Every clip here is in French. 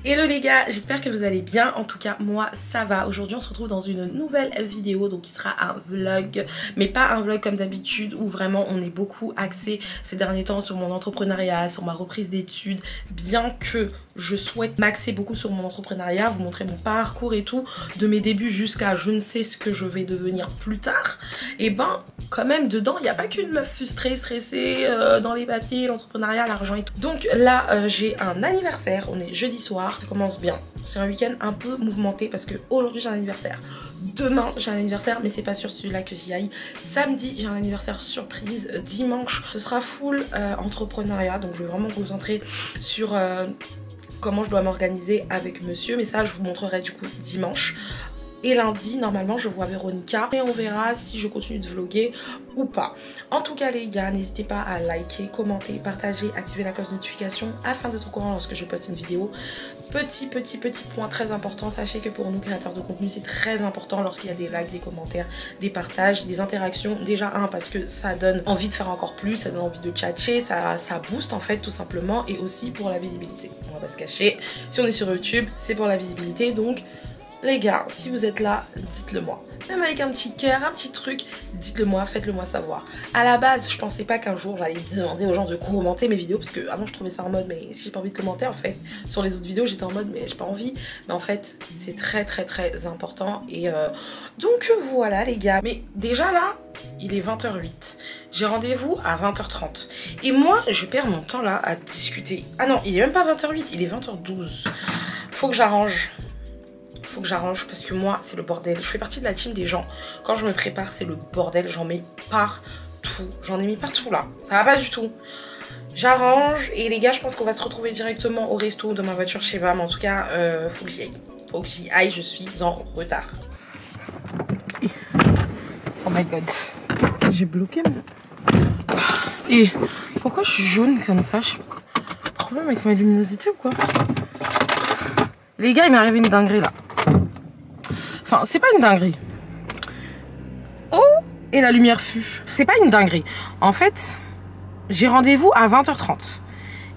Hello les gars, j'espère que vous allez bien. En tout cas moi ça va. Aujourd'hui on se retrouve dans une nouvelle vidéo, donc qui sera un vlog, mais pas un vlog comme d'habitude où vraiment on est beaucoup axé ces derniers temps sur mon entrepreneuriat, sur ma reprise d'études. Bien que je souhaite m'axer beaucoup sur mon entrepreneuriat, vous montrer mon parcours et tout, de mes débuts jusqu'à je ne sais ce que je vais devenir plus tard, et ben quand même dedans il n'y a pas qu'une meuf frustrée, stressée dans les papiers, l'entrepreneuriat, l'argent et tout. Donc là j'ai un anniversaire, on est jeudi soir. Ça commence bien. C'est un week-end un peu mouvementé parce que aujourd'hui j'ai un anniversaire. Demain j'ai un anniversaire, mais c'est pas sur celui-là que j'y aille. Samedi j'ai un anniversaire surprise. Dimanche ce sera full entrepreneuriat. Donc je vais vraiment me concentrer sur comment je dois m'organiser avec monsieur. Mais ça je vous montrerai du coup dimanche. Et lundi, normalement, je vois Véronica et on verra si je continue de vlogger ou pas. En tout cas, les gars, n'hésitez pas à liker, commenter, partager, activer la cloche de notification afin d'être au courant lorsque je poste une vidéo. Petit point très important, sachez que pour nous, créateurs de contenu, c'est très important lorsqu'il y a des likes, des commentaires, des partages, des interactions. Déjà, parce que ça donne envie de faire encore plus, ça donne envie de tchatcher, ça booste en fait tout simplement, et aussi pour la visibilité. On va pas se cacher, si on est sur YouTube, c'est pour la visibilité, donc... Les gars, si vous êtes là, dites-le moi. Même avec un petit cœur, un petit truc, dites-le moi, faites-le moi savoir. À la base, je pensais pas qu'un jour j'allais demander aux gens de commenter mes vidéos, parce que avant je trouvais ça en mode, mais si j'ai pas envie de commenter, en fait, sur les autres vidéos j'étais en mode, mais j'ai pas envie. Mais en fait, c'est très important. Et donc voilà les gars. Mais déjà là, il est 20h08. J'ai rendez-vous à 20h30. Et moi, je perds mon temps là à discuter. Ah non, il est même pas 20h08, il est 20h12. Faut que j'arrange. Faut que j'arrange parce que moi c'est le bordel. Je fais partie de la team des gens, quand je me prépare c'est le bordel, j'en mets partout. J'en ai mis partout là, ça va pas du tout. J'arrange et les gars je pense qu'on va se retrouver directement au resto de ma voiture chez Vam. En tout cas faut que j'y aille. Faut que j'y aille, je suis en retard. Oh my god. J'ai bloqué mon... Et pourquoi je suis jaune comme ça? J'ai problème avec ma luminosité ou quoi? Les gars il m'est arrivé une dinguerie là. Enfin, c'est pas une dinguerie. Oh, et la lumière fut. C'est pas une dinguerie. En fait, j'ai rendez-vous à 20h30.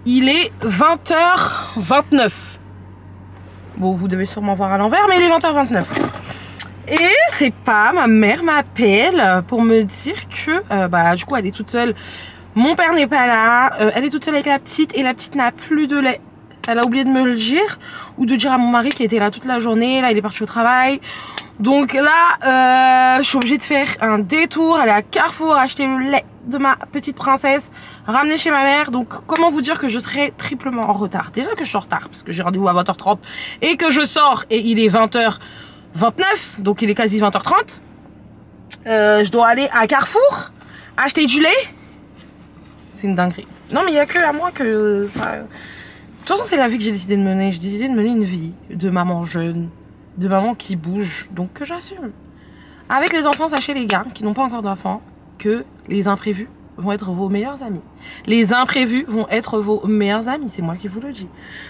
Il est 20h29. Bon, vous devez sûrement voir à l'envers, mais il est 20h29. Et c'est pas, ma mère m'appelle pour me dire que, du coup, elle est toute seule. Mon père n'est pas là. Elle est toute seule avec la petite et la petite n'a plus de lait. Elle a oublié de me le dire ou de dire à mon mari qui était là toute la journée. Là, il est parti au travail. Donc là, je suis obligée de faire un détour, aller à Carrefour, acheter le lait de ma petite princesse, ramener chez ma mère. Donc comment vous dire que je serai triplement en retard. Déjà que je suis en retard parce que j'ai rendez-vous à 20h30 et que je sors et il est 20h29. Donc il est quasi 20h30. Je dois aller à Carrefour, acheter du lait. C'est une dinguerie. Non mais il n'y a que à moi que ça... De toute façon, c'est la vie que j'ai décidé de mener. J'ai décidé de mener une vie de maman jeune, de maman qui bouge, donc que j'assume. Avec les enfants, sachez les gars, qui n'ont pas encore d'enfants, que les imprévus vont être vos meilleurs amis. Les imprévus vont être vos meilleurs amis, c'est moi qui vous le dis.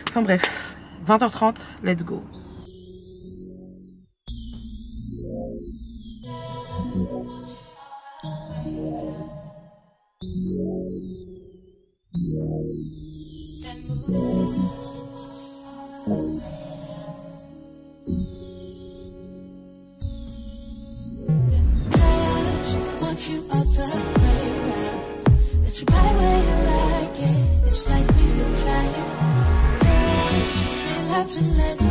Enfin bref, 20h30, let's go. You other way around, that you buy where you like it. It's like we were trying. Relapse and let me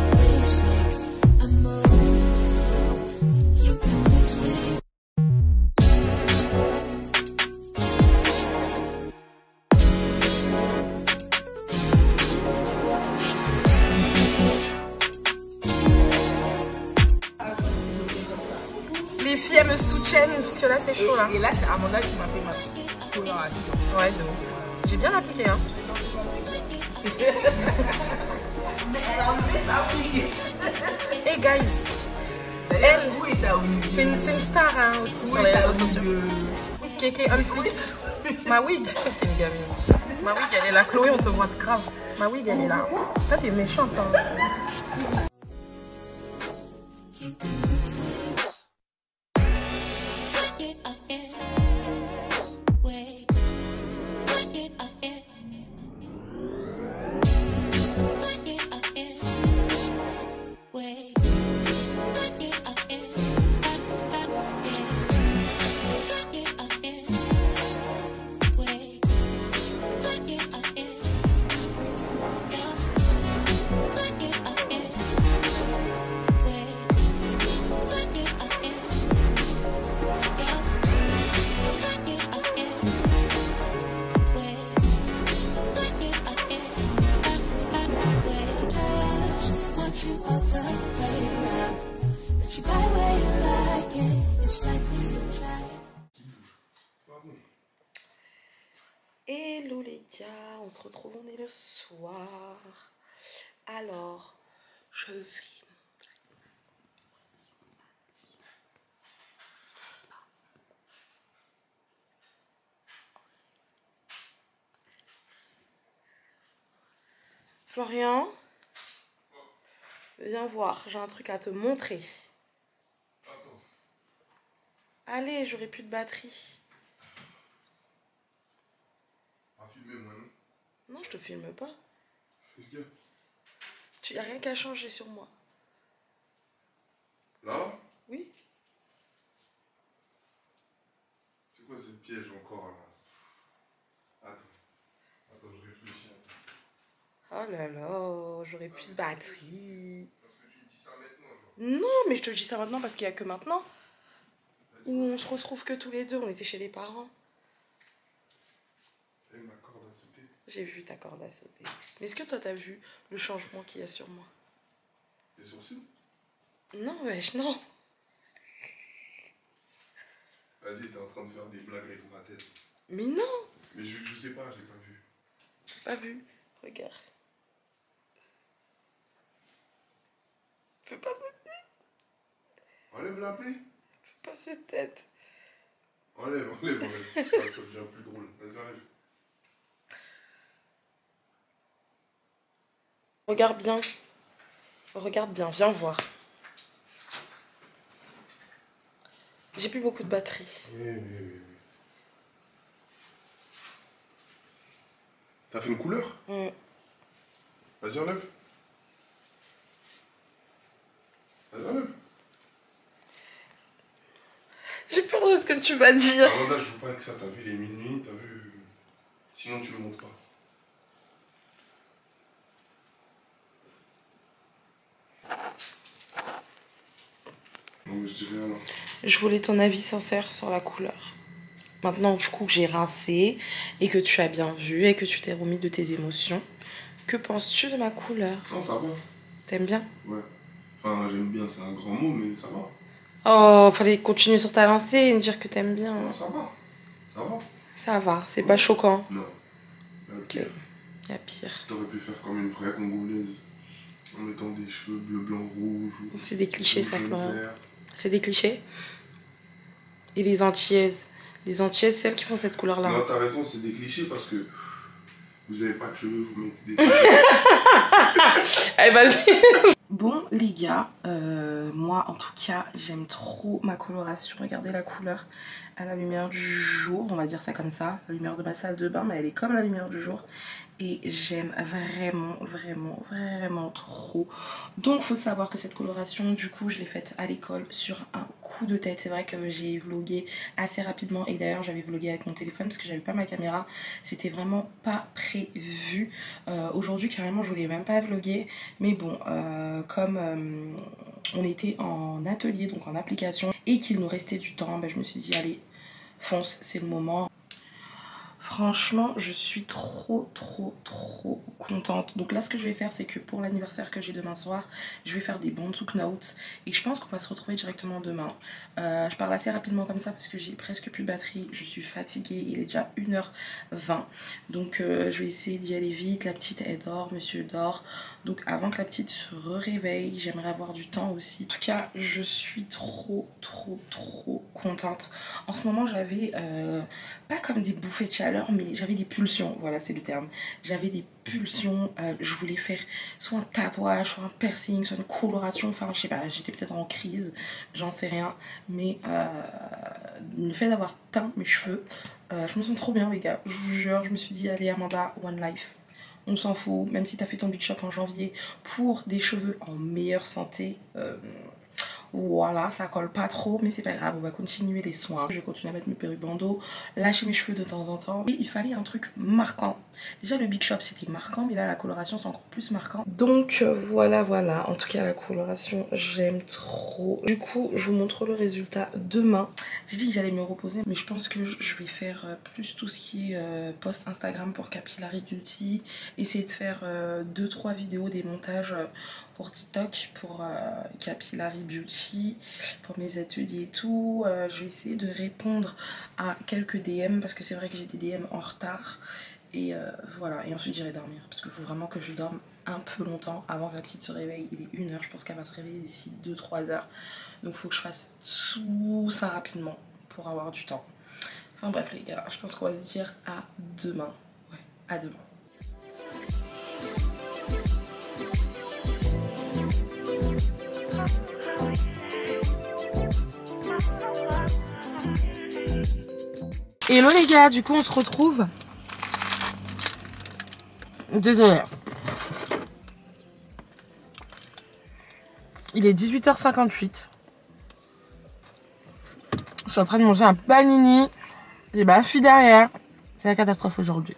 sneak. I'm more you in between. Les filles elles me soutiennent parce que là c'est chaud là. Et là c'est Amanda qui m'a fait ma coloration. Ouais, donc j'ai bien appliqué hein. Hey guys, elle, c'est une star hein, aussi sur les réseaux sociaux. Kéké Unfit. Ma wig, t'es une gamine. Ma wig elle est là, Chloé on te voit grave. Ma wig elle est là. Ça t'es méchante hein. pas bon. Hello les gars, on se retrouve, on est le soir. Alors, je vais... Florian, viens voir, j'ai un truc à te montrer. Attends. Allez, j'aurai plus de batterie. À filmer moi, non? Non, je te filme pas. Qu'est-ce qu'il y a? Tu n'as rien qu'à changer sur moi. Là? Oui. C'est quoi ce piège encore là? Attends, je réfléchis un peu. Oh là là, j'aurai plus de batterie. Parce que tu dis ça maintenant, genre. Non, mais je te dis ça maintenant parce qu'il n'y a que maintenant. Où on se retrouve que tous les deux, on était chez les parents. Et ma corde a sauté. J'ai vu ta corde à sauter. Mais est-ce que toi t'as vu le changement qu'il y a sur moi? Tes sourcils? Non, wesh, non. Vas-y, t'es en train de faire des blagues avec ma tête. Mais non, Mais je sais pas, j'ai pas vu. j'ai pas vu. Regarde. Fais pas cette tête. Enlève la paix. Fais pas cette tête. Enlève. Ça devient plus drôle. Vas-y, enlève. Regarde bien. Regarde bien, viens voir. J'ai plus beaucoup de batterie. Oui. T'as fait une couleur? Vas-y, enlève. Vas-y, enlève. J'ai peur de ce que tu vas dire. Amanda, je joue pas avec ça. T'as vu, il est minuit, t'as vu. Sinon, tu le montres pas. Non, mais je dis rien là. Je voulais ton avis sincère sur la couleur. Maintenant, du coup, que j'ai rincé et que tu as bien vu et que tu t'es remis de tes émotions, que penses-tu de ma couleur? Non, ça va. T'aimes bien? Ouais. Enfin, j'aime bien, c'est un grand mot, mais ça va. Oh, fallait continuer sur ta lancée et me dire que t'aimes bien. Non, ça va. Ça va. Ça va, c'est pas choquant. Non. Là, Ok, y a pire. t'aurais pu faire comme une vraie Congolaise. En mettant des cheveux bleu, blanc, rouge. C'est des clichés, ça, jaune, Florian. vert. C'est des clichés. Et les Antillaises. Les Antillaises, c'est elles qui font cette couleur-là. Non, t'as raison, c'est des clichés parce que vous avez pas de cheveux, vous mettez des Allez, vas-y. Bon, les gars, moi, en tout cas, j'aime trop ma coloration. Regardez la couleur à la lumière du jour, on va dire ça comme ça. La lumière de ma salle de bain, mais elle est comme la lumière du jour. Et j'aime vraiment trop. Donc faut savoir que cette coloration, du coup, je l'ai faite à l'école sur un coup de tête. C'est vrai que j'ai vlogué assez rapidement. Et d'ailleurs j'avais vlogué avec mon téléphone parce que j'avais pas ma caméra. C'était vraiment pas prévu. Aujourd'hui carrément je voulais même pas vlogger. Mais bon, comme on était en atelier, donc en application, et qu'il nous restait du temps, ben, je me suis dit allez, fonce, c'est le moment. Franchement, je suis trop contente. Donc là, ce que je vais faire, c'est que pour l'anniversaire que j'ai demain soir, je vais faire des bons took notes. Et je pense qu'on va se retrouver directement demain. Je parle assez rapidement comme ça parce que j'ai presque plus de batterie. Je suis fatiguée. Il est déjà 1h20. Donc je vais essayer d'y aller vite. La petite, elle dort. Monsieur dort. Donc avant que la petite se réveille, j'aimerais avoir du temps aussi. En tout cas, je suis trop contente. En ce moment, j'avais pas comme des bouffées de chaleur, mais j'avais des pulsions, voilà, c'est le terme. J'avais des pulsions, je voulais faire soit un tatouage, soit un piercing, soit une coloration, enfin je sais pas, j'étais peut-être en crise, j'en sais rien, mais le fait d'avoir teint mes cheveux, je me sens trop bien les gars, je vous jure. Je me suis dit allez Amanda, one life, on s'en fout, même si t'as fait ton big shop en janvier pour des cheveux en meilleure santé, voilà, ça colle pas trop, mais c'est pas grave, on va continuer les soins. Je vais continuer à mettre mes perruques bandeaux, lâcher mes cheveux de temps en temps. Et il fallait un truc marquant. Déjà le Big Shop c'était marquant, mais là la coloration c'est encore plus marquant. Donc voilà. En tout cas la coloration j'aime trop. Du coup je vous montre le résultat demain. J'ai dit que j'allais me reposer, mais je pense que je vais faire plus tout ce qui est post Instagram pour Capillary Beauty. Essayer de faire 2-3 vidéos, des montages pour TikTok, pour Capillary Beauty, pour mes ateliers et tout. Je vais essayer de répondre à quelques DM parce que c'est vrai que j'ai des DM en retard. Et voilà, et ensuite j'irai dormir parce qu'il faut vraiment que je dorme un peu longtemps avant que la petite se réveille. Il est 1h, je pense qu'elle va se réveiller d'ici 2-3 heures. Donc il faut que je fasse tout ça rapidement pour avoir du temps. Enfin bref les gars, je pense qu'on va se dire à demain. Ouais, à demain. Hello les gars, du coup on se retrouve. Désolée. Il est 18h58. Je suis en train de manger un panini. J'ai ma fille derrière. C'est la catastrophe aujourd'hui.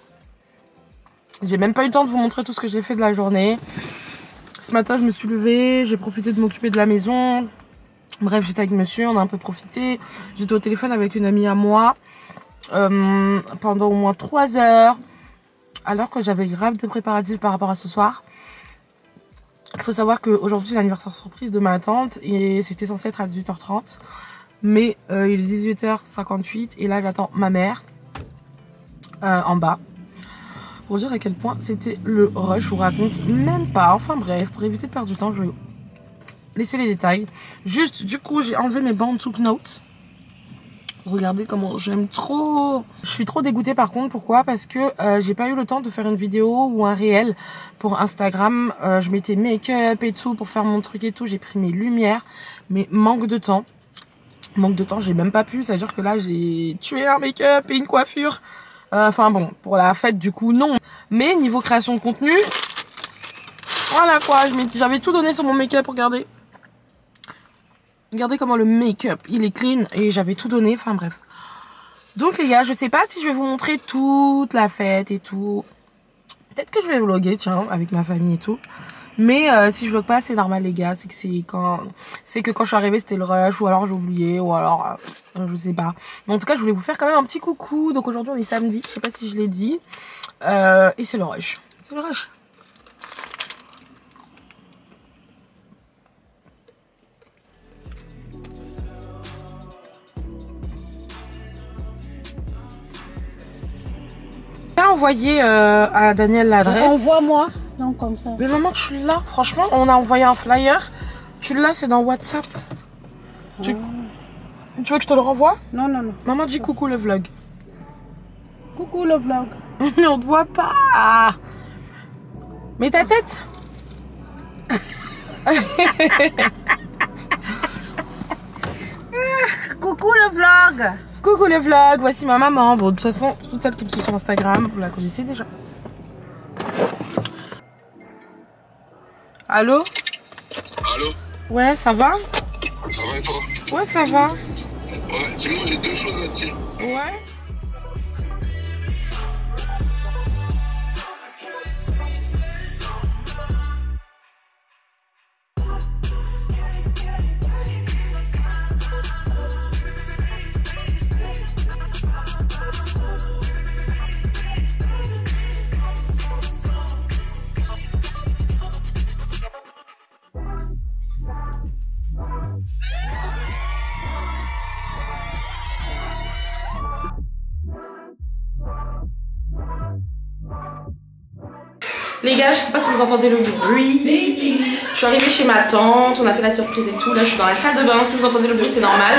J'ai même pas eu le temps de vous montrer tout ce que j'ai fait de la journée. Ce matin je me suis levée, j'ai profité de m'occuper de la maison. Bref, j'étais avec monsieur, on a un peu profité. J'étais au téléphone avec une amie à moi pendant au moins 3 heures. Alors que j'avais grave de préparatifs par rapport à ce soir. Il faut savoir qu'aujourd'hui c'est l'anniversaire surprise de ma tante et c'était censé être à 18h30. Mais il est 18h58 et là j'attends ma mère en bas. Pour dire à quel point c'était le rush, je vous raconte même pas. Enfin bref, pour éviter de perdre du temps, je vais laisser les détails. Juste, du coup, j'ai enlevé mes bandes Took Notes. Regardez comment j'aime trop. Je suis trop dégoûtée par contre. Pourquoi? Parce que j'ai pas eu le temps de faire une vidéo ou un réel pour Instagram. Je mettais make-up et tout pour faire mon truc et tout. J'ai pris mes lumières. Mais manque de temps. Manque de temps, j'ai même pas pu. C'est-à-dire que là, j'ai tué un make-up et une coiffure. Enfin bon, pour la fête du coup, non. Mais niveau création de contenu, voilà quoi. J'avais tout donné sur mon make-up, regardez. Regardez comment le make-up, il est clean et j'avais tout donné, enfin bref. Donc les gars, je sais pas si je vais vous montrer toute la fête et tout. Peut-être que je vais vlogger, tiens, avec ma famille et tout. Mais si je vlog pas, c'est normal les gars. C'est que quand je suis arrivée, c'était le rush, ou alors j'ai oublié, ou alors je sais pas. Mais en tout cas, je voulais vous faire quand même un petit coucou. Donc aujourd'hui, on est samedi, je sais pas si je l'ai dit. Et c'est le rush. C'est le rush. Envoyé à Daniel l'adresse. Envoie-moi. Non, comme ça. Mais maman, tu l'as. Franchement, on a envoyé un flyer. Tu l'as, c'est dans WhatsApp. Tu veux que je te le renvoie? Non. Maman, dis coucou le vlog. Coucou le vlog. Mais on te voit pas. Mets ta tête. Coucou le vlog. Coucou le vlog, voici ma maman. Bon, de toute façon, toute celle qui me suit sur Instagram, vous la connaissez déjà. Allô? Allô? Ouais, ça va? Ça va et toi? Ouais, ça va. Ouais, dis-moi, j'ai 2 choses à te dire. Ouais. Les gars, je sais pas si vous entendez le bruit. Je suis arrivée chez ma tante, on a fait la surprise et tout. Là, je suis dans la salle de bain. Si vous entendez le bruit, c'est normal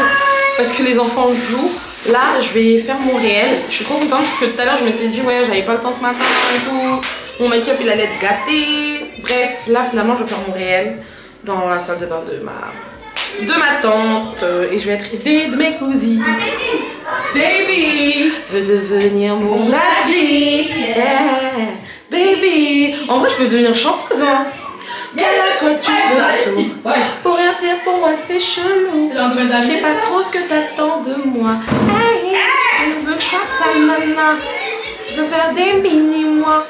parce que les enfants jouent. Là, je vais faire mon réel. Je suis trop contente parce que tout à l'heure, je m'étais dit, ouais, j'avais pas le temps ce matin et tout. Mon make-up, il allait être gâté. Bref, là, finalement, je vais faire mon réel dans la salle de bain de ma tante. Et je vais être aidée de mes cousines. Baby veut devenir mon daddy. Yeah. Baby, en vrai je peux devenir chanteuse hein. Gala, toi tu veux tout. Pour rien dire pour moi c'est chelou. Je sais pas trop ce que t'attends de moi. Hey, tu veux que je chante sa nana. veux faire des mini-mois.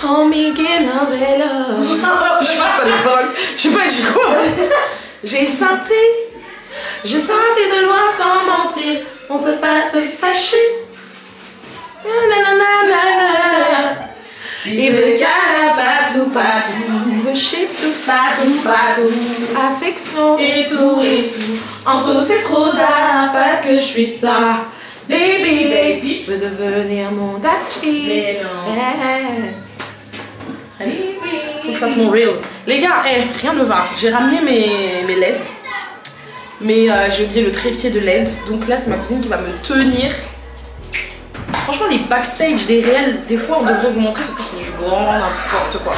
Homie, get love et love. Je sais pas ce qu'on est paroles. Je sais pas du quoi. J'ai senti de loin sans mentir. On peut pas se fâcher. Il veut qu'à partout, il veut chez tout, partout. Affection et tout. Entre nous c'est trop tard parce que je suis ça. Baby, veux devenir mon dachi. Mais non. Faut que je fasse mon reels. Les gars, rien ne va. J'ai ramené mes LED. Mais j'ai oublié le trépied de LED. Donc là, c'est ma cousine qui va me tenir. Franchement, les backstage, des réels, des fois, on devrait vous montrer parce que c'est du grand n'importe quoi.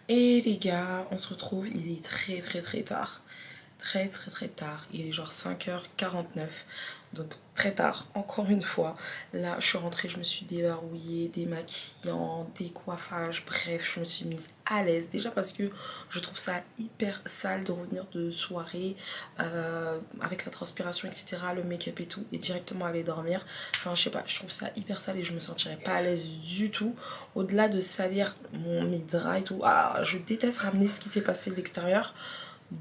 Et les gars, on se retrouve, il est très tard. Très tard. Il est genre 5h49. Donc très tard, encore une fois. Là, je suis rentrée, je me suis déverrouillée, démaquillant, décoiffage. Bref, je me suis mise à l'aise. Déjà parce que je trouve ça hyper sale de revenir de soirée avec la transpiration, etc. Le make-up et tout. Et directement aller dormir. Enfin, je sais pas, je trouve ça hyper sale et je me sentirais pas à l'aise du tout. Au-delà de salir mes draps et tout. Ah, je déteste ramener ce qui s'est passé de l'extérieur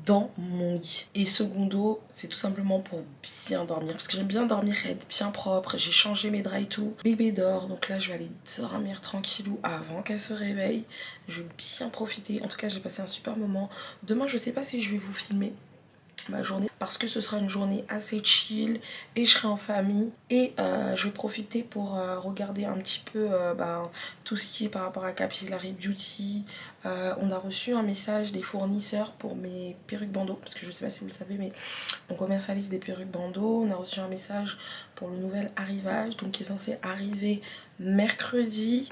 dans mon lit. Et secondo, c'est tout simplement pour bien dormir parce que j'aime bien dormir raide, bien propre. J'ai changé mes draps et tout. Bébé dort, donc là je vais aller dormir tranquillou avant qu'elle se réveille. Je vais bien profiter. En tout cas, j'ai passé un super moment. Demain, je sais pas si je vais vous filmer ma journée parce que ce sera une journée assez chill et je serai en famille et je vais profiter pour regarder un petit peu tout ce qui est par rapport à Capillary Beauty. On a reçu un message des fournisseurs pour mes perruques bandeaux parce que je sais pas si vous le savez mais on commercialise des perruques bandeaux. On a reçu un message pour le nouvel arrivage donc qui est censé arriver mercredi.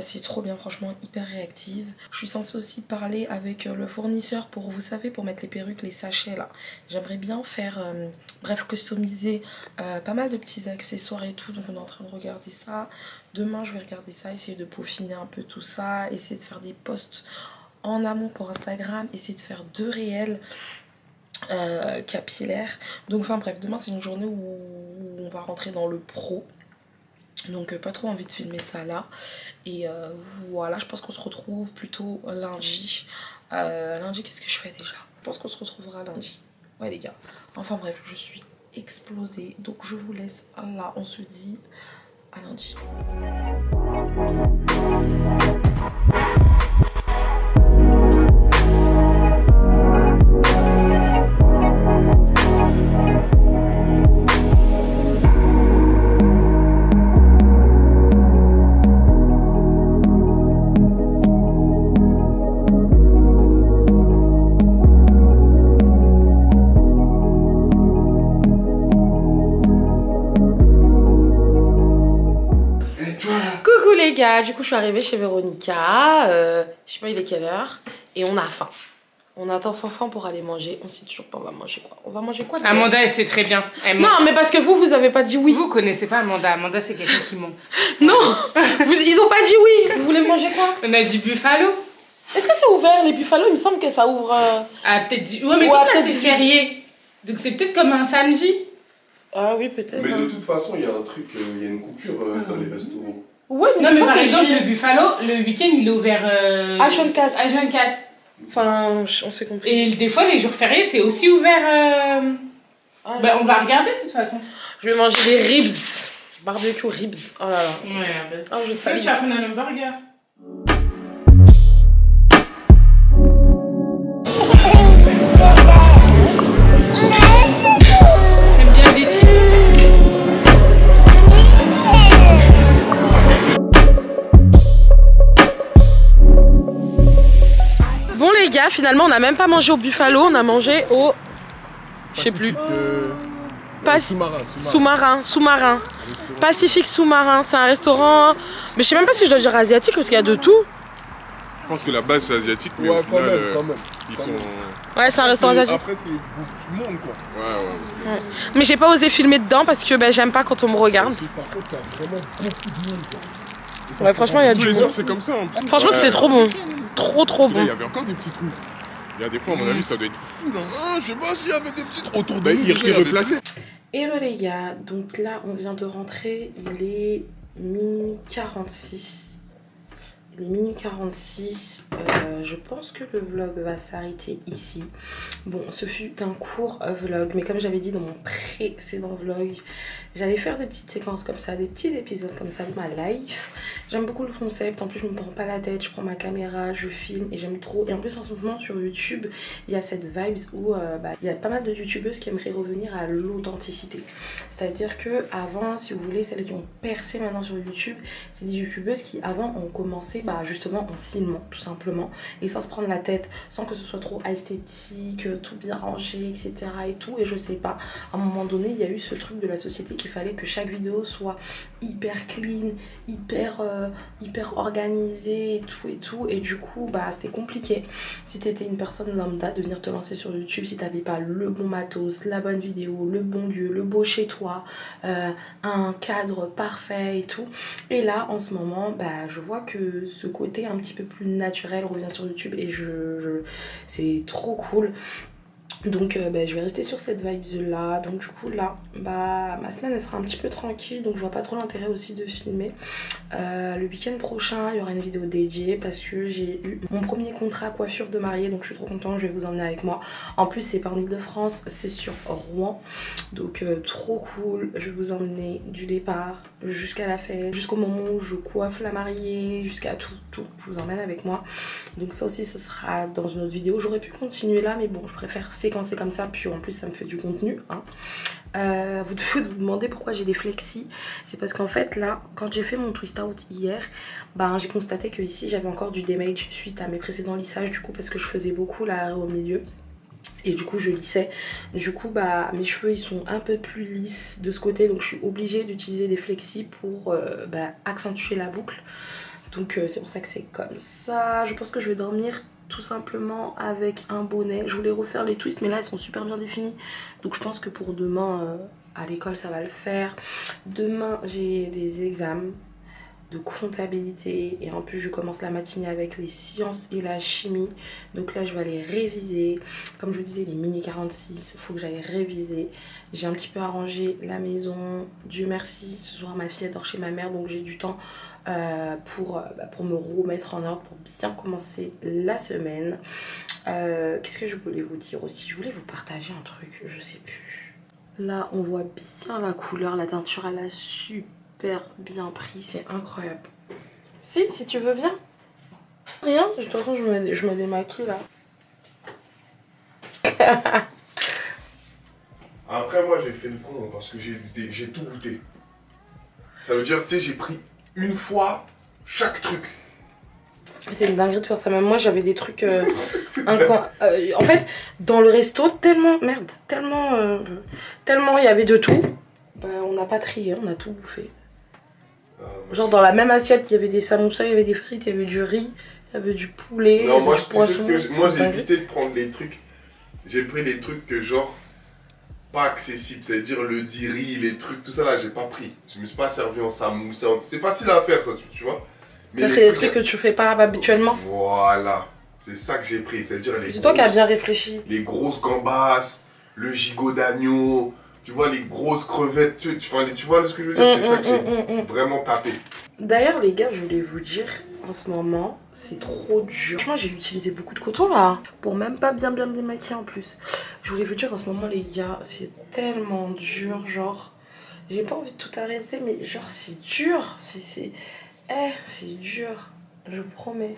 C'est trop bien, franchement, hyper réactive. Je suis censée aussi parler avec le fournisseur pour, vous savez, pour mettre les perruques, les sachets là. J'aimerais bien faire, bref, customiser pas mal de petits accessoires et tout. Donc on est en train de regarder ça. Demain je vais regarder ça, essayer de peaufiner un peu tout ça, essayer de faire des posts en amont pour Instagram, essayer de faire 2 réels capillaires. Donc enfin bref, demain c'est une journée où on va rentrer dans le pro. Donc pas trop envie de filmer ça là. Et voilà, je pense qu'on se retrouve plutôt lundi. Lundi, qu'est-ce que je fais déjà? Je pense qu'on se retrouvera lundi. Ouais les gars. Enfin bref, je suis explosée. Donc je vous laisse là. On se dit à lundi. Du coup je suis arrivée chez Véronica, je sais pas il est quelle heure et on a faim. On attend Fanfan pour aller manger, on sait toujours pas on va manger quoi. On va manger quoi? Amanda elle sait très bien. Non mais parce que vous avez pas dit oui. Vous connaissez pas Amanda, Amanda c'est quelqu'un qui ment. Non ils ont pas dit oui. Vous voulez manger quoi? On a du buffalo. Est-ce que c'est ouvert les buffalos? Il me semble que ça ouvre... Ah peut-être du... Ouais mais comme là c'est férié. Donc c'est peut-être comme un samedi. Ah oui peut-être. Mais de toute façon il y a un truc, il y a une coupure dans les restaurants. Ouais, non mais par exemple le buffalo, le week-end il est ouvert H24. H24. Enfin, on s'est compris. Et des fois les jours fériés c'est aussi ouvert. Bah, on va regarder de toute façon. Je vais manger des ribs. Barbecue ribs. Oh là là. Ouais, oh, je sais. Tu vas prendre un hamburger. T'aimes bien les types? Bon les gars, finalement on n'a même pas mangé au buffalo, on a mangé au... Je sais plus. Sous-marin. Pacifique Sous-marin, c'est un restaurant... Mais je sais même pas si je dois dire asiatique parce qu'il y a de tout. pense que la base c'est asiatique, mais Ouais, au final, quand même. ils quand sont. même. Ouais, c'est un restaurant asiatique. Après, c'est beaucoup tout le monde, quoi. Ouais. Mais j'ai pas osé filmer dedans parce que ben, j'aime pas quand on me regarde. Par contre, il y a vraiment beaucoup de monde, quoi. Ouais, franchement, il y a Tous du les bon. soirs c'est comme ça. En plus. Franchement, c'était trop bon. Trop Il bon. y avait encore des petits trucs. Il y a des fois, à mon avis, ça doit être fou là. Ah, je sais pas s'il y avait des petites autour de Bah, nous. ils déjà, il y avait- replaçaient. Hello les gars, donc là on vient de rentrer, il est minuit 46. Il est minuit 46, je pense que le vlog va s'arrêter ici. Bon, ce fut un court vlog, mais comme j'avais dit dans mon précédent vlog, j'allais faire des petites séquences comme ça, des petits épisodes comme ça de ma life. J'aime beaucoup le concept, en plus je me prends pas la tête, je prends ma caméra, je filme et j'aime trop. Et en plus en ce moment sur YouTube, il y a cette vibes où il y a pas mal de youtubeuses qui aimeraient revenir à l'authenticité. C'est-à-dire que avant, si vous voulez, celles qui ont percé maintenant sur YouTube, c'est des youtubeuses qui avant ont commencé justement en filmant tout simplement et sans se prendre la tête, sans que ce soit trop esthétique, tout bien rangé, etc. et tout. Et je sais pas, à un moment donné, il y a eu ce truc de la société qu'il fallait que chaque vidéo soit hyper clean, hyper organisée et tout. Et du coup, c'était compliqué si t'étais une personne lambda de venir te lancer sur YouTube si t'avais pas le bon matos, la bonne vidéo, le bon lieu, le beau chez toi, un cadre parfait et tout. Et là, en ce moment, je vois que ce côté un petit peu plus naturel revient sur YouTube et c'est trop cool. Donc je vais rester sur cette vibe là. Donc du coup là ma semaine elle sera un petit peu tranquille, donc je vois pas trop l'intérêt aussi de filmer. Le week-end prochain il y aura une vidéo dédiée parce que j'ai eu mon premier contrat coiffure de mariée, donc je suis trop contente, je vais vous emmener avec moi. En plus c'est pas en Ile-de-France, c'est sur Rouen, donc trop cool. Je vais vous emmener du départ jusqu'à la fête, jusqu'au moment où je coiffe la mariée, jusqu'à tout, je vous emmène avec moi. Donc ça aussi ce sera dans une autre vidéo. J'aurais pu continuer là mais bon je préfère séquencer comme ça, puis en plus ça me fait du contenu hein. Vous devez vous demander pourquoi j'ai des flexis. C'est parce qu'en fait là quand j'ai fait mon twist out hier, j'ai constaté que ici j'avais encore du damage suite à mes précédents lissages, du coup parce que je faisais beaucoup là au milieu et du coup je lissais. Du coup mes cheveux ils sont un peu plus lisses de ce côté, donc je suis obligée d'utiliser des flexis pour accentuer la boucle. Donc c'est pour ça que c'est comme ça. Je pense que je vais dormir tout simplement avec un bonnet. Je voulais refaire les twists mais là ils sont super bien définis, donc je pense que pour demain à l'école ça va le faire. Demain j'ai des examens de comptabilité et en plus je commence la matinée avec les sciences et la chimie, donc là je vais aller réviser. Comme je vous disais, il est minuit 46, il faut que j'aille réviser. J'ai un petit peu arrangé la maison, Dieu merci, ce soir ma fille dort chez ma mère, donc j'ai du temps pour me remettre en ordre, pour bien commencer la semaine. Qu'est-ce que je voulais vous dire aussi? Je voulais vous partager un truc, je sais plus. Là on voit bien la couleur, la teinture elle a super bien pris, c'est incroyable. Si tu veux bien. Rien, de toute façon je me démaquille là. Après, moi, j'ai fait le con parce que j'ai tout goûté. Ça veut dire, tu sais, j'ai pris une fois chaque truc. C'est une dinguerie de faire ça. Même moi, j'avais des trucs... en fait, dans le resto, tellement il y avait de tout. On n'a pas trié, on a tout bouffé. Genre, dans la même assiette, il y avait des samoussas, il y avait des frites, il y avait du riz, il y avait du poulet, Non, moi, du poisson. moi j'ai évité de prendre les trucs. J'ai pris les trucs que genre... pas accessible, c'est-à-dire le riz, les trucs, tout ça là, j'ai pas pris. Je me suis pas servi en samoussa. C'est facile à faire ça, tu vois. T'as pris des trucs que tu fais pas habituellement. Voilà, c'est ça que j'ai pris, c'est-à-dire les... C'est toi qui as bien réfléchi. Les grosses gambas, le gigot d'agneau, tu vois, les grosses crevettes, tu vois ce que je veux dire, c'est ça que j'ai vraiment tapé. D'ailleurs les gars, je voulais vous dire, en ce moment, c'est trop dur. Franchement, j'ai utilisé beaucoup de coton là, pour même pas bien me démaquiller en plus. Je voulais vous dire, en ce moment les gars, c'est tellement dur, genre, j'ai pas envie de tout arrêter, mais genre c'est dur, c'est dur, je vous promets,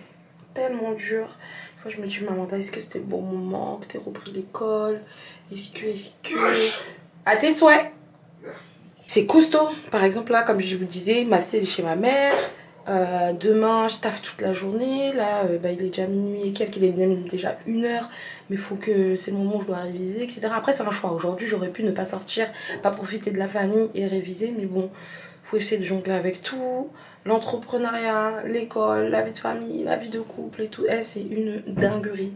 tellement dur. Des fois je me dis, maman, est-ce que c'était le bon moment, que t'aies repris l'école, est-ce que... À tes souhaits. C'est costaud. Par exemple là, comme je vous disais, ma fille elle est chez ma mère. Demain je taffe toute la journée. Là il est déjà minuit et quelques, il est même déjà 1h. Mais il faut que c'est le moment où je dois réviser, etc. Après c'est un choix. Aujourd'hui j'aurais pu ne pas sortir, pas profiter de la famille et réviser. Mais bon, faut essayer de jongler avec tout. L'entrepreneuriat, l'école, la vie de famille, la vie de couple et tout. C'est une dinguerie.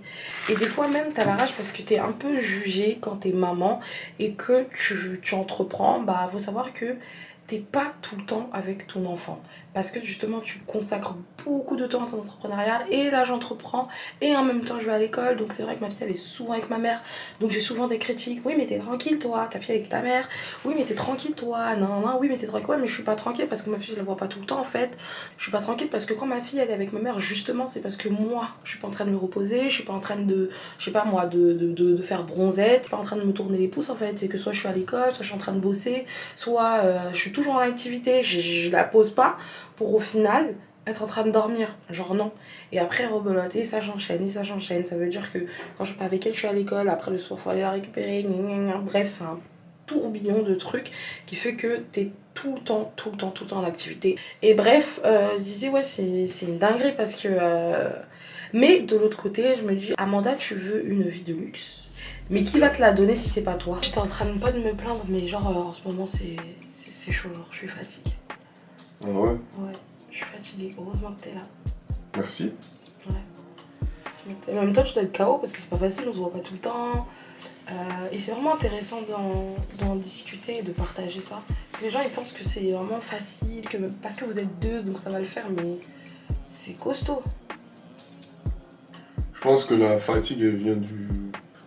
Et des fois même, t'as la rage parce que t'es un peu jugée quand t'es maman et que tu entreprends. Bah, faut savoir que t'es pas tout le temps avec ton enfant. Parce que justement, tu consacres beaucoup de temps à ton entrepreneuriat. Et là, j'entreprends. Et en même temps, je vais à l'école. Donc, c'est vrai que ma fille, elle est souvent avec ma mère. Donc, j'ai souvent des critiques. Oui, mais t'es tranquille, toi. Ta fille avec ta mère. Oui, mais t'es tranquille, toi. Non, non, non. Oui, mais t'es tranquille. Ouais, mais je suis pas tranquille parce que ma fille, je la vois pas tout le temps, en fait. Je suis pas tranquille parce que quand ma fille, elle est avec ma mère, justement, c'est parce que moi, je suis pas en train de me reposer. Je suis pas en train de, je sais pas moi, de faire bronzette. Je suis pas en train de me tourner les pouces, en fait. C'est que soit je suis à l'école, soit je suis en train de bosser, soit je suis toujours en activité. Je la pose pas pour au final être en train de dormir, genre non. Et après rebelote, et ça j'enchaîne, ça veut dire que quand je suis pas avec elle, je suis à l'école, après le soir faut aller la récupérer, bref c'est un tourbillon de trucs qui fait que t'es tout le temps en activité. Et bref, je disais ouais c'est une dinguerie parce que mais de l'autre côté je me dis Amanda, tu veux une vie de luxe, mais qui va te la donner si c'est pas toi? J'étais en train de pas de me plaindre, mais genre en ce moment c'est chaud, genre je suis fatiguée. Ah ouais? Ouais, je suis fatiguée. Heureusement que t'es là. Merci. Ouais. En même temps, tu dois être KO parce que c'est pas facile, on se voit pas tout le temps. Et c'est vraiment intéressant d'en discuter et de partager ça. Les gens ils pensent que c'est vraiment facile, que parce que vous êtes deux donc ça va le faire, mais c'est costaud. Je pense que la fatigue elle vient du.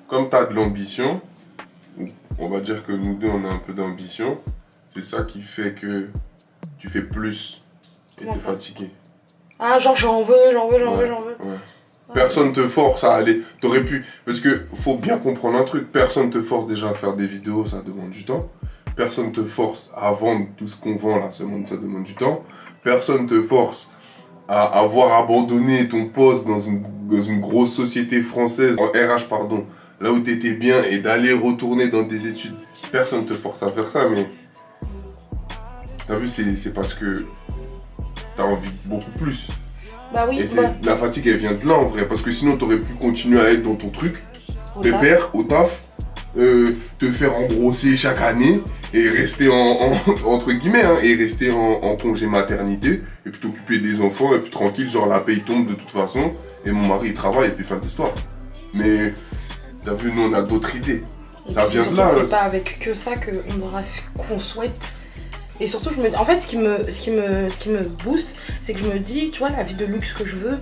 Comme t'as de l'ambition, on va dire que nous deux on a un peu d'ambition, c'est ça qui fait que tu fais plus et t'es fatigué. Ah, genre j'en veux. Ouais. Personne te force à aller. T'aurais pu. Parce que faut bien comprendre un truc. Personne te force déjà à faire des vidéos, ça demande du temps. Personne te force à vendre tout ce qu'on vend là, ça demande du temps. Personne te force à avoir abandonné ton poste dans une grosse société française, en RH pardon, là où t'étais bien et d'aller retourner dans des études. Personne te force à faire ça, mais. T'as vu, c'est parce que t'as envie de beaucoup plus. Bah oui, et la fatigue elle vient de là en vrai, parce que sinon t'aurais pu continuer à être dans ton truc, pépère, au taf, te faire engrosser chaque année et rester entre guillemets, hein, et rester en congé maternité, et puis t'occuper des enfants, et puis tranquille, genre la paye tombe de toute façon, et mon mari il travaille, et puis fin d'histoire. Mais t'as vu, nous on a d'autres idées. Ça vient de là. C'est pas avec que ça qu'on aura ce qu'on souhaite. Et surtout, en fait, ce qui me booste, c'est que je me dis, tu vois, la vie de luxe que je veux,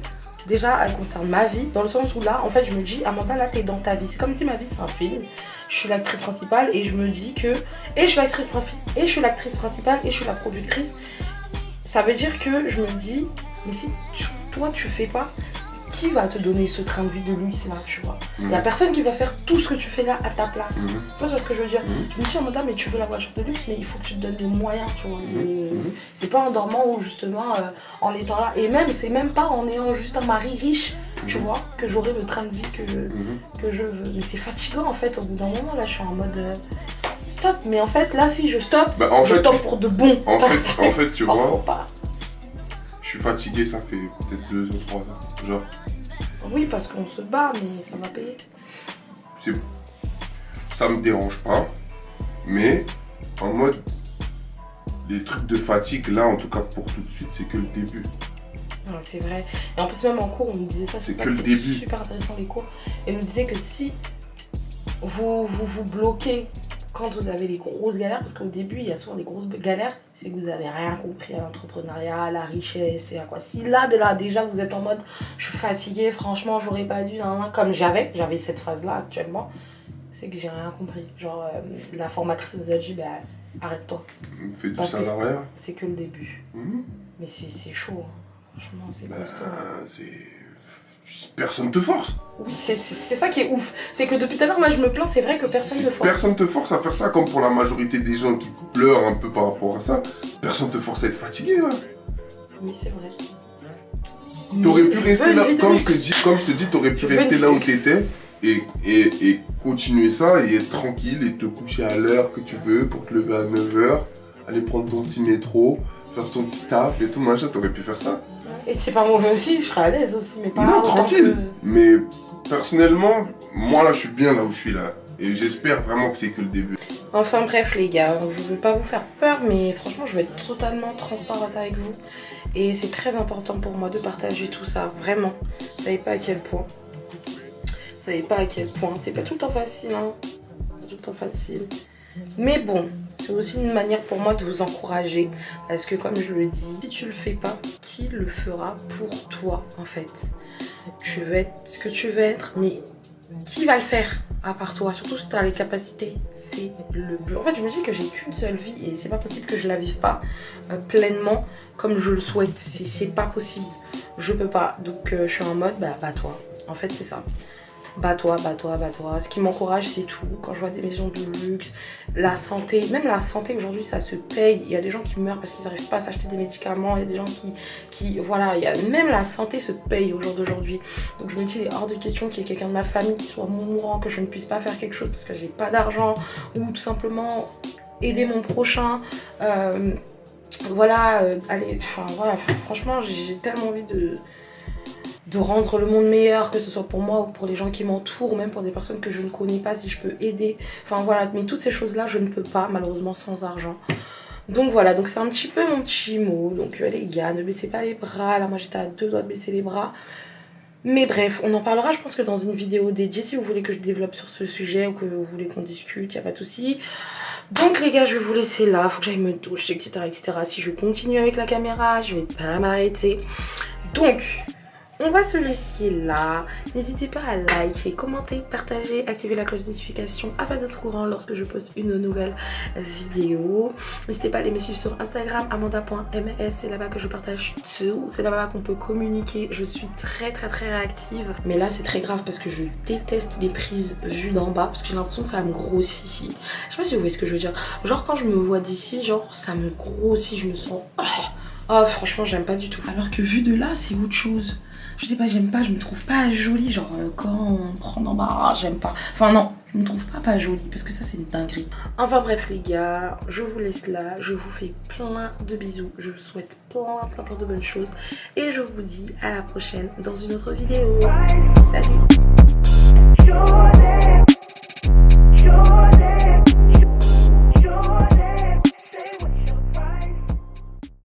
déjà, elle concerne ma vie, dans le sens où là, en fait, je me dis, Amanda, là, t'es dans ta vie. C'est comme si ma vie, c'est un film. Je suis l'actrice principale et je me dis que... Et je suis l'actrice principale et je suis la productrice. Ça veut dire que je me dis, mais si toi, tu fais pas... Qui va te donner ce train de vie de luxe là, tu vois? Il y a personne qui va faire tout ce que tu fais là à ta place. Tu vois ce que je veux dire? Je me dis, Amanda, mais tu veux la voiture de luxe, mais il faut que tu te donnes les moyens, tu vois. C'est pas en dormant ou justement en étant là. Et même, c'est même pas en ayant juste un mari riche, tu vois, que j'aurai le train de vie que je veux. Mais c'est fatigant en fait, au bout d'un moment là, je suis en mode stop. Mais en fait, là, si je stoppe, je stoppe pour de bon. En fait, tu vois. Faut pas. Je suis fatigué, ça fait peut-être 2 ou 3 ans. Genre. Oui, parce qu'on se bat, mais ça va payer. Ça me dérange pas. Mais en mode. Les trucs de fatigue, là, en tout cas pour tout de suite, c'est que le début. C'est vrai. Et en plus, même en cours, on nous disait ça. C'est que le début. C'est super intéressant les cours. Et on nous disait que si vous bloquez quand vous avez les grosses galères, parce qu'au début il y a souvent des grosses galères, c'est que vous avez rien compris à l'entrepreneuriat, à la richesse et à quoi. Si là déjà vous êtes en mode je suis fatiguée, franchement j'aurais pas dû, comme j'avais cette phase là actuellement, c'est que j'ai rien compris. Genre la formatrice nous a dit bah arrête-toi. Fais du salariat. C'est que le début. Mais c'est chaud, hein. Franchement c'est costaud. Personne te force. Oui, c'est ça qui est ouf. C'est que depuis tout à l'heure, moi je me plains, c'est vrai que personne ne force. Personne te force à faire ça, comme pour la majorité des gens qui pleurent un peu par rapport à ça. Personne te force à être fatigué là. Oui, c'est vrai. T'aurais pu rester là, comme je te dis, t'aurais pu rester là où t'étais et continuer ça et être tranquille et te coucher à l'heure que tu veux pour te lever à 9h, aller prendre ton petit métro, faire ton petit taf et tout machin, t'aurais pu faire ça. Et c'est pas mauvais aussi, je serais à l'aise aussi, mais pas non, tranquille. Mais personnellement, moi là je suis bien là où je suis là. Et j'espère vraiment que c'est que le début. Enfin bref les gars, je veux pas vous faire peur, mais franchement je vais être totalement transparente avec vous. Et c'est très important pour moi de partager tout ça, vraiment. Vous savez pas à quel point. Vous savez pas à quel point. C'est pas tout le temps facile, hein. Pas tout le temps facile. Mais bon, c'est aussi une manière pour moi de vous encourager. Parce que comme je le dis, si tu le fais pas, qui le fera pour toi en fait? Tu veux être ce que tu veux être, mais qui va le faire à part toi? Surtout si tu as les capacités, fais-le. En fait, je me dis que j'ai qu'une seule vie et c'est pas possible que je la vive pas pleinement comme je le souhaite. C'est pas possible. Je peux pas. Donc je suis en mode bats-toi. En fait, c'est ça. Bats-toi, bats-toi, bats-toi. Ce qui m'encourage, c'est tout. Quand je vois des maisons de luxe, la santé, même la santé aujourd'hui, ça se paye. Il y a des gens qui meurent parce qu'ils n'arrivent pas à s'acheter des médicaments. Il y a des gens qui voilà, même la santé se paye au jour d'aujourd'hui. Donc je me dis, il est hors de question qu'il y ait quelqu'un de ma famille qui soit mourant, que je ne puisse pas faire quelque chose parce que j'ai pas d'argent, ou tout simplement aider mon prochain. Voilà, allez, enfin voilà, franchement, j'ai tellement envie de rendre le monde meilleur, que ce soit pour moi ou pour les gens qui m'entourent, ou même pour des personnes que je ne connais pas, si je peux aider. Enfin voilà, mais toutes ces choses-là, je ne peux pas, malheureusement, sans argent. Donc voilà, donc c'est un petit peu mon petit mot. Donc les gars, ne baissez pas les bras. Là, moi, j'étais à 2 doigts de baisser les bras. Mais bref, on en parlera, je pense que dans une vidéo dédiée, si vous voulez que je développe sur ce sujet ou que vous voulez qu'on discute, il n'y a pas de souci. Donc les gars, je vais vous laisser là, faut que j'aille me doucher, etc., etc. Si je continue avec la caméra, je vais pas m'arrêter. Donc... on va se laisser là. N'hésitez pas à liker, commenter, partager, activer la cloche de notification afin d'être au courant lorsque je poste une nouvelle vidéo. N'hésitez pas à aller me suivre sur Instagram, amanda.ms. C'est là-bas que je partage tout. C'est là-bas qu'on peut communiquer. Je suis très réactive. Mais là, c'est très grave parce que je déteste les prises vues d'en bas parce que j'ai l'impression que ça me grossit ici. Je sais pas si vous voyez ce que je veux dire. Genre quand je me vois d'ici, genre ça me grossit, je me sens... oh franchement, j'aime pas du tout. Alors que vu de là, c'est autre chose. Je sais pas, j'aime pas, je me trouve pas jolie. Genre quand on prend d'en bas, j'aime pas. Enfin non, je me trouve pas jolie parce que ça c'est une dinguerie. Enfin bref les gars, je vous laisse là. Je vous fais plein de bisous. Je vous souhaite plein de bonnes choses. Et je vous dis à la prochaine dans une autre vidéo. Salut.